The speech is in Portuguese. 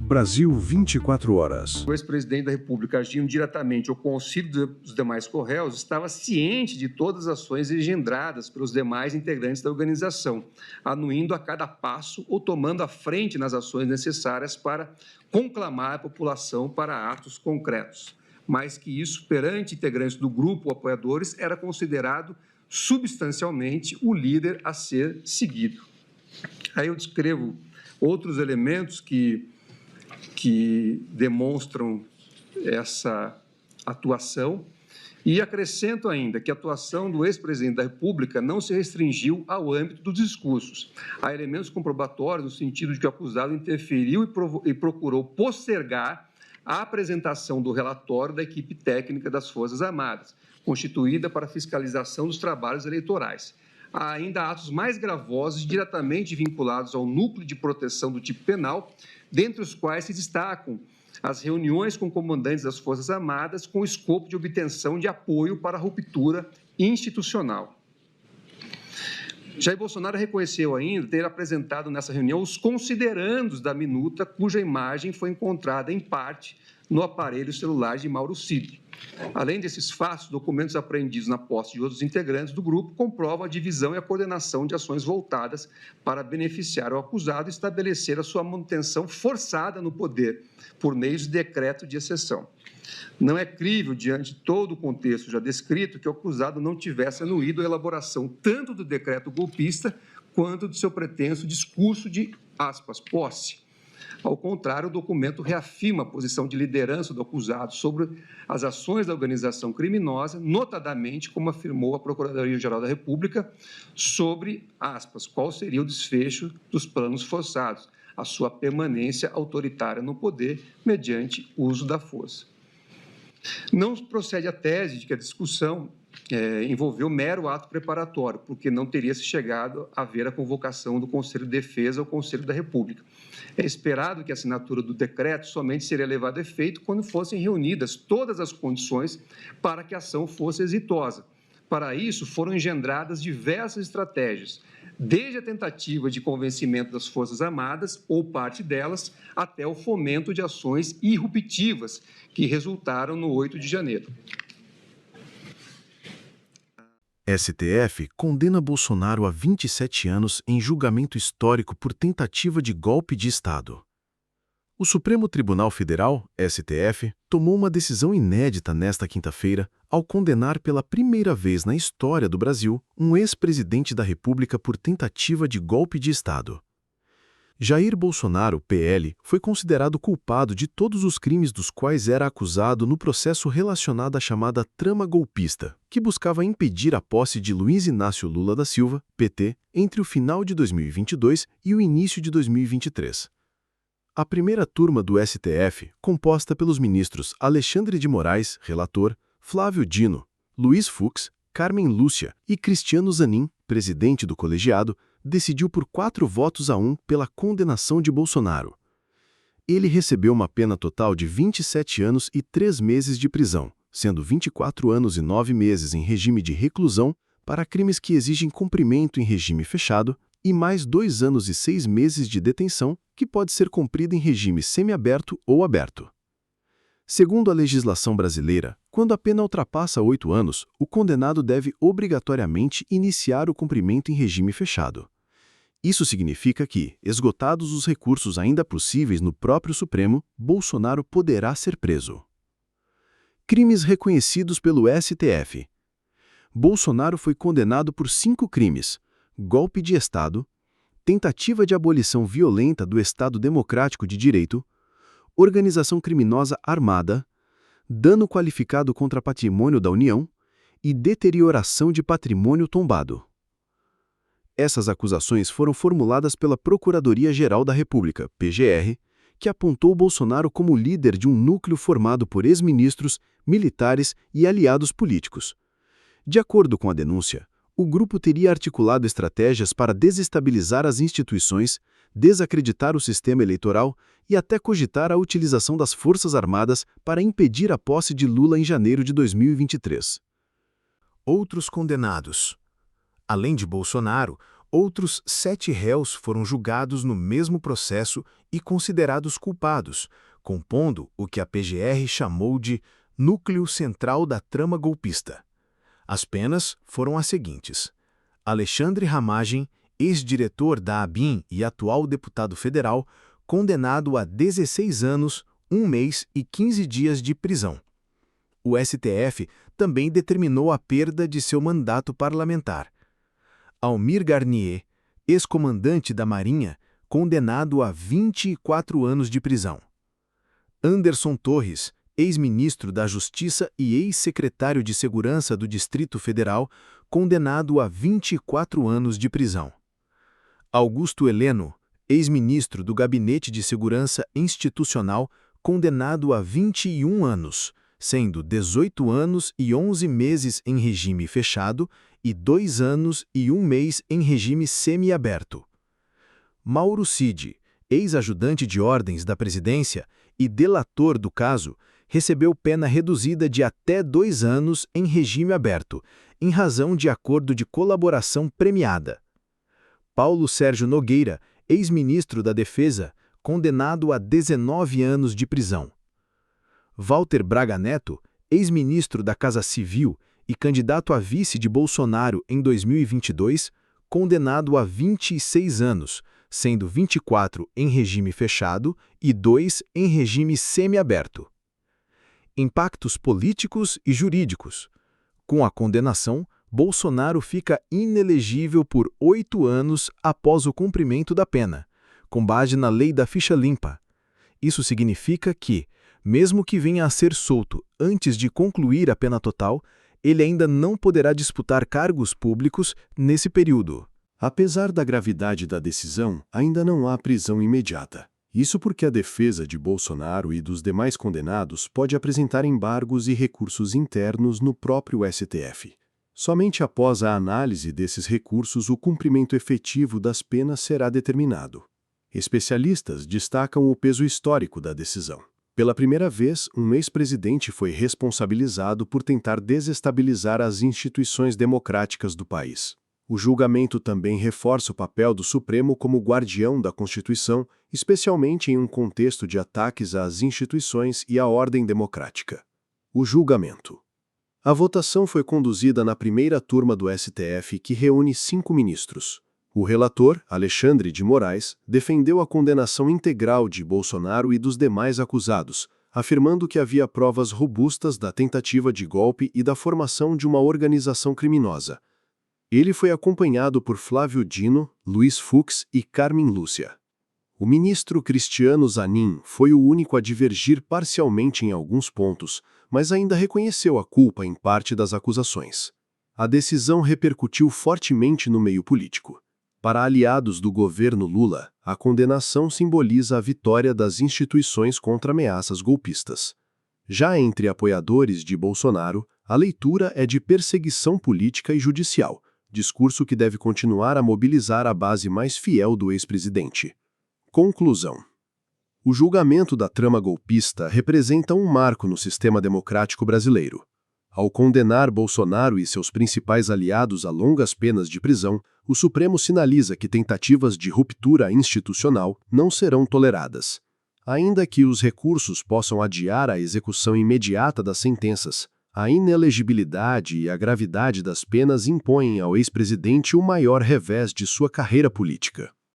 Brasil 24 horas. O ex-presidente da República, agindo diretamente ou com auxílio dos demais corréus, estava ciente de todas as ações engendradas pelos demais integrantes da organização, anuindo a cada passo ou tomando a frente nas ações necessárias para conclamar a população para atos concretos. Mais que isso, perante integrantes do grupo ou apoiadores, era considerado substancialmente o líder a ser seguido. Aí eu descrevo outros elementos que demonstram essa atuação e acrescento ainda que a atuação do ex-presidente da República não se restringiu ao âmbito dos discursos. Há elementos comprobatórios no sentido de que o acusado interferiu e procurou postergar a apresentação do relatório da equipe técnica das Forças Armadas, constituída para fiscalização dos trabalhos eleitorais. Há ainda atos mais gravosos diretamente vinculados ao núcleo de proteção do tipo penal, dentre os quais se destacam as reuniões com comandantes das Forças Armadas com o escopo de obtenção de apoio para a ruptura institucional. Jair Bolsonaro reconheceu ainda ter apresentado nessa reunião os considerandos da minuta, cuja imagem foi encontrada, em parte, no aparelho celular de Mauro Cid. Além desses fatos, documentos apreendidos na posse de outros integrantes do grupo comprovam a divisão e a coordenação de ações voltadas para beneficiar o acusado e estabelecer a sua manutenção forçada no poder, por meio de decreto de exceção. Não é crível, diante de todo o contexto já descrito, que o acusado não tivesse anuído a elaboração tanto do decreto golpista quanto do seu pretenso discurso de, aspas, posse. Ao contrário, o documento reafirma a posição de liderança do acusado sobre as ações da organização criminosa, notadamente, como afirmou a Procuradoria-Geral da República, sobre, aspas, qual seria o desfecho dos planos forçados, a sua permanência autoritária no poder mediante uso da força. Não procede a tese de que a discussão envolveu mero ato preparatório, porque não teria se chegado a ver a convocação do Conselho de Defesa ao Conselho da República. É esperado que a assinatura do decreto somente seria levada a efeito quando fossem reunidas todas as condições para que a ação fosse exitosa. Para isso, foram engendradas diversas estratégias, desde a tentativa de convencimento das Forças Armadas, ou parte delas, até o fomento de ações irruptivas que resultaram no 8 de janeiro. STF condena Bolsonaro a 27 anos em julgamento histórico por tentativa de golpe de Estado. O Supremo Tribunal Federal, STF, tomou uma decisão inédita nesta quinta-feira ao condenar pela primeira vez na história do Brasil um ex-presidente da República por tentativa de golpe de Estado. Jair Bolsonaro, PL, foi considerado culpado de todos os crimes dos quais era acusado no processo relacionado à chamada trama golpista, que buscava impedir a posse de Luiz Inácio Lula da Silva, PT, entre o final de 2022 e o início de 2023. A primeira turma do STF, composta pelos ministros Alexandre de Moraes, relator, Flávio Dino, Luiz Fux, Carmen Lúcia e Cristiano Zanin, presidente do colegiado, decidiu por 4-1 pela condenação de Bolsonaro. Ele recebeu uma pena total de 27 anos e 3 meses de prisão, sendo 24 anos e 9 meses em regime de reclusão para crimes que exigem cumprimento em regime fechado e mais 2 anos e 6 meses de detenção, que pode ser cumprida em regime semiaberto ou aberto. Segundo a legislação brasileira, quando a pena ultrapassa 8 anos, o condenado deve obrigatoriamente iniciar o cumprimento em regime fechado. Isso significa que, esgotados os recursos ainda possíveis no próprio Supremo, Bolsonaro poderá ser preso. Crimes reconhecidos pelo STF. Bolsonaro foi condenado por 5 crimes: golpe de Estado, tentativa de abolição violenta do Estado Democrático de Direito, organização criminosa armada, dano qualificado contra patrimônio da União e deterioração de patrimônio tombado. Essas acusações foram formuladas pela Procuradoria-Geral da República, PGR, que apontou Bolsonaro como líder de um núcleo formado por ex-ministros, militares e aliados políticos. De acordo com a denúncia, o grupo teria articulado estratégias para desestabilizar as instituições, desacreditar o sistema eleitoral e até cogitar a utilização das Forças Armadas para impedir a posse de Lula em janeiro de 2023. Outros condenados. Além de Bolsonaro, outros 7 réus foram julgados no mesmo processo e considerados culpados, compondo o que a PGR chamou de núcleo central da trama golpista. As penas foram as seguintes: Alexandre Ramagem, ex-diretor da ABIN e atual deputado federal, condenado a 16 anos, 1 mês e 15 dias de prisão. O STF também determinou a perda de seu mandato parlamentar. Almir Garnier, ex-comandante da Marinha, condenado a 24 anos de prisão. Anderson Torres, ex-ministro da Justiça e ex-secretário de Segurança do Distrito Federal, condenado a 24 anos de prisão. Augusto Heleno, ex-ministro do Gabinete de Segurança Institucional, condenado a 21 anos, sendo 18 anos e 11 meses em regime fechado e 2 anos e 1 mês em regime semiaberto. Mauro Cid, ex-ajudante de ordens da presidência e delator do caso, recebeu pena reduzida de até 2 anos em regime aberto, em razão de acordo de colaboração premiada. Paulo Sérgio Nogueira, ex-ministro da Defesa, condenado a 19 anos de prisão. Walter Braga Neto, ex-ministro da Casa Civil e candidato a vice de Bolsonaro em 2022, condenado a 26 anos, sendo 24 em regime fechado e 2 em regime semiaberto. Impactos políticos e jurídicos. Com a condenação, Bolsonaro fica inelegível por 8 anos após o cumprimento da pena, com base na lei da ficha limpa. Isso significa que, mesmo que venha a ser solto antes de concluir a pena total, ele ainda não poderá disputar cargos públicos nesse período. Apesar da gravidade da decisão, ainda não há prisão imediata. Isso porque a defesa de Bolsonaro e dos demais condenados pode apresentar embargos e recursos internos no próprio STF. Somente após a análise desses recursos o cumprimento efetivo das penas será determinado. Especialistas destacam o peso histórico da decisão. Pela primeira vez, um ex-presidente foi responsabilizado por tentar desestabilizar as instituições democráticas do país. O julgamento também reforça o papel do Supremo como guardião da Constituição, especialmente em um contexto de ataques às instituições e à ordem democrática. O julgamento. A votação foi conduzida na primeira turma do STF, que reúne 5 ministros. O relator, Alexandre de Moraes, defendeu a condenação integral de Bolsonaro e dos demais acusados, afirmando que havia provas robustas da tentativa de golpe e da formação de uma organização criminosa. Ele foi acompanhado por Flávio Dino, Luiz Fux e Carmen Lúcia. O ministro Cristiano Zanin foi o único a divergir parcialmente em alguns pontos, mas ainda reconheceu a culpa em parte das acusações. A decisão repercutiu fortemente no meio político. Para aliados do governo Lula, a condenação simboliza a vitória das instituições contra ameaças golpistas. Já entre apoiadores de Bolsonaro, a leitura é de perseguição política e judicial, discurso que deve continuar a mobilizar a base mais fiel do ex-presidente. Conclusão. O julgamento da trama golpista representa um marco no sistema democrático brasileiro. Ao condenar Bolsonaro e seus principais aliados a longas penas de prisão, o Supremo sinaliza que tentativas de ruptura institucional não serão toleradas. Ainda que os recursos possam adiar a execução imediata das sentenças, a inelegibilidade e a gravidade das penas impõem ao ex-presidente o maior revés de sua carreira política.